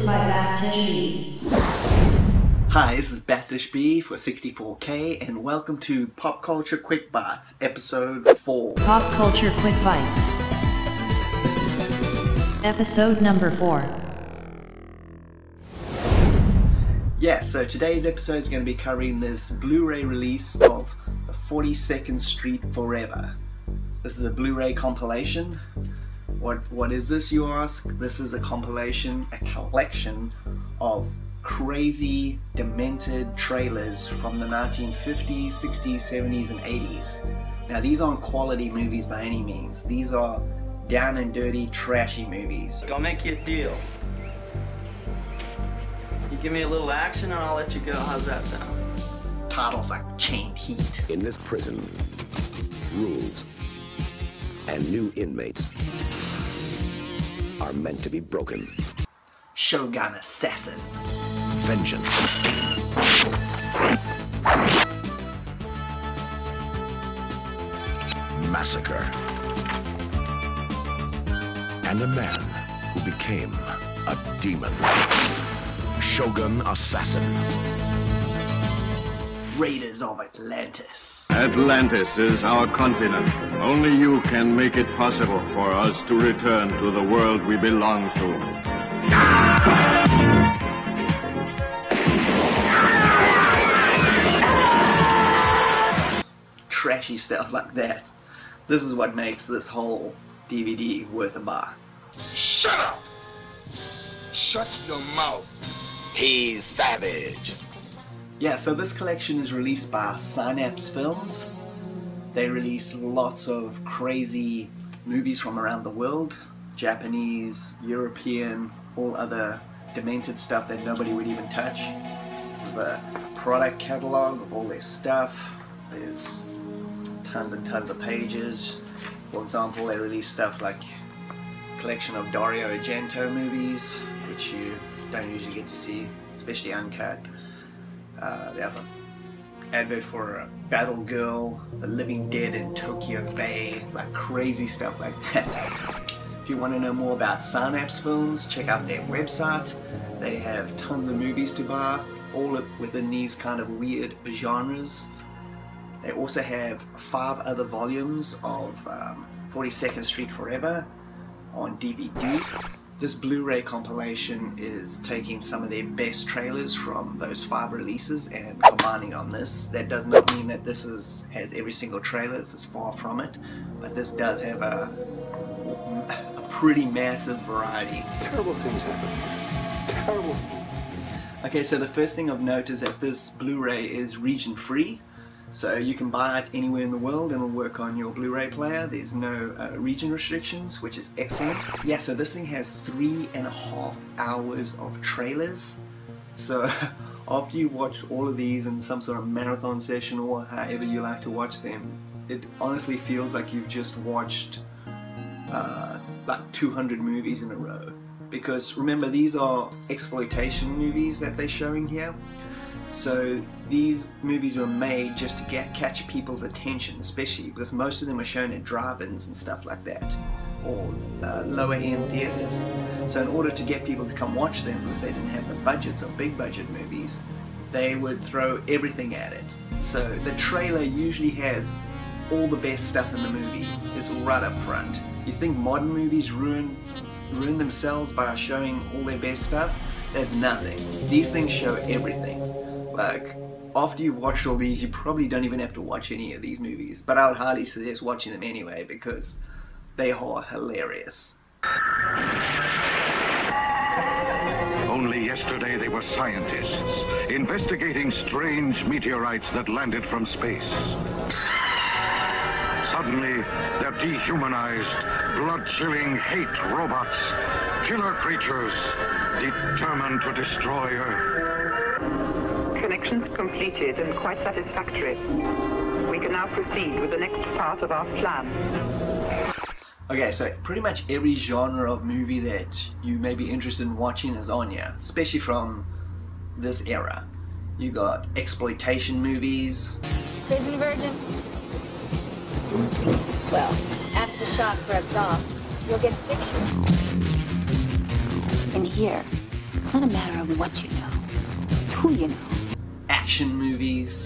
hosted by Bastich B. Hi, this is Bastich B for 64K, and welcome to Pop Culture Quick Bytes, episode 4. Pop Culture Quick Bytes. Episode number 4. Yeah, so today's episode is going to be covering this Blu-ray release of the 42nd Street Forever. This is a Blu-ray compilation. What is this, you ask? This is a compilation, a collection of crazy, demented trailers from the 1950s, 60s, 70s, and 80s. Now, these aren't quality movies by any means. These are down and dirty, trashy movies. I'll make you a deal. You give me a little action and I'll let you go. How's that sound? Titles like Chained Heat. In this prison, rules and new inmates are meant to be broken. Shogun Assassin. Vengeance. Massacre. And a man who became a demon. Shogun Assassin. Raiders of Atlantis. Atlantis is our continent. Only you can make it possible for us to return to the world we belong to. Trashy stuff like that. This is what makes this whole DVD worth a buy. Shut up! Shut your mouth. He's savage. Yeah, so this collection is released by Synapse Films. They release lots of crazy movies from around the world. Japanese, European, all other demented stuff that nobody would even touch. This is the product catalog of all their stuff. There's tons and tons of pages. For example, they release stuff like a collection of Dario Argento movies, which you don't usually get to see, especially uncut. There's an advert for Battle Girl, The Living Dead in Tokyo Bay, like crazy stuff like that. If you want to know more about Synapse Films, check out their website. They have tons of movies to buy, all within these kind of weird genres. They also have 5 other volumes of 42nd Street Forever on DVD. This Blu-ray compilation is taking some of their best trailers from those 5 releases and combining on this. That does not mean that this has every single trailer. This is far from it, but this does have a pretty massive variety. Terrible things happen. Terrible things. Okay, so the first thing of note is that this Blu-ray is region-free. So you can buy it anywhere in the world and it'll work on your Blu-ray player. There's no region restrictions, which is excellent. Yeah, so this thing has 3.5 hours of trailers. So after you watch all of these in some sort of marathon session or however you like to watch them, it honestly feels like you've just watched like 200 movies in a row. Because remember, these are exploitation movies that they're showing here. So these movies were made just to catch people's attention, especially because most of them were shown at drive-ins and stuff like that, or lower-end theaters. So in order to get people to come watch them, because they didn't have the budgets of big-budget movies, they would throw everything at it. So the trailer usually has all the best stuff in the movie. It's all right up front. You think modern movies ruin themselves by showing all their best stuff? That's nothing. These things show everything. Like, after you've watched all these, you probably don't even have to watch any of these movies. But I would highly suggest watching them anyway, because they are hilarious. Only yesterday they were scientists investigating strange meteorites that landed from space. Suddenly, they're dehumanized, blood-chilling hate robots, killer creatures, determined to destroy Earth. Connections completed and quite satisfactory. We can now proceed with the next part of our plan. Okay, so pretty much every genre of movie that you may be interested in watching is on here, especially from this era. You got exploitation movies. Prison virgin? Well, after the shock rubs off, you'll get the picture. In here, It's not a matter of what you know, it's who you know. Action movies.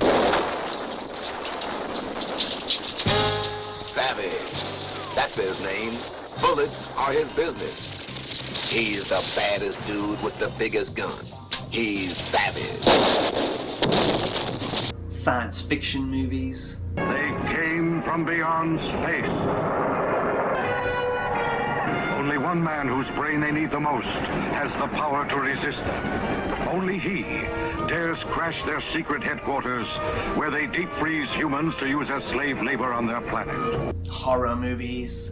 Savage. That's his name. Bullets are his business. He's the baddest dude with the biggest gun. He's Savage. Science fiction movies. They came from beyond space. Only one man whose brain they need the most has the power to resist them. Only he dares crash their secret headquarters where they deep freeze humans to use as slave labor on their planet. Horror movies.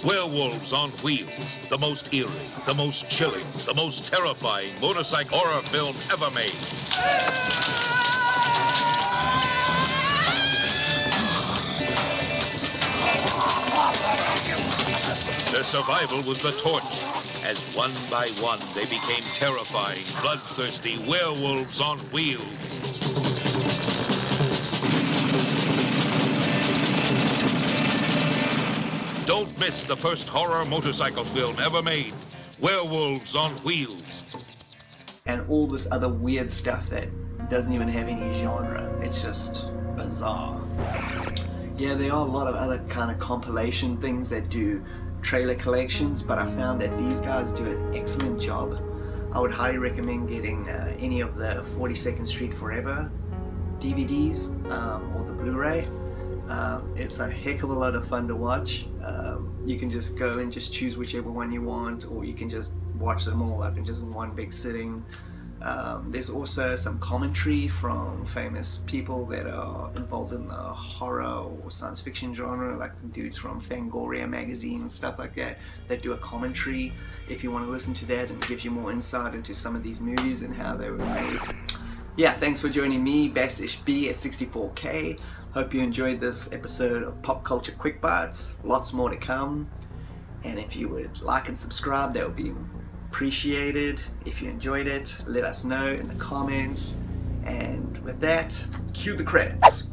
Werewolves on Wheels, the most eerie, the most chilling, the most terrifying motorcycle horror film ever made. Their survival was the torch, as one by one they became terrifying, bloodthirsty werewolves on wheels. Don't miss the first horror motorcycle film ever made, Werewolves on Wheels. And all this other weird stuff that doesn't even have any genre. It's just bizarre. Yeah, there are a lot of other kind of compilation things that do trailer collections, but I found that these guys do an excellent job. I would highly recommend getting any of the 42nd Street Forever DVDs or the Blu-ray. It's a heck of a lot of fun to watch. You can just go and just choose whichever one you want, or you can just watch them all up in just one big sitting. There's also some commentary from famous people that are involved in the horror or science fiction genre, like dudes from Fangoria magazine and stuff like that, that do a commentary if you want to listen to that, and it gives you more insight into some of these movies and how they were made. Yeah, thanks for joining me, Bastich B at 64K. Hope you enjoyed this episode of Pop Culture Quick Bites. Lots more to come. And if you would like and subscribe, that would be appreciated. If you enjoyed it, let us know in the comments. And with that, cue the credits.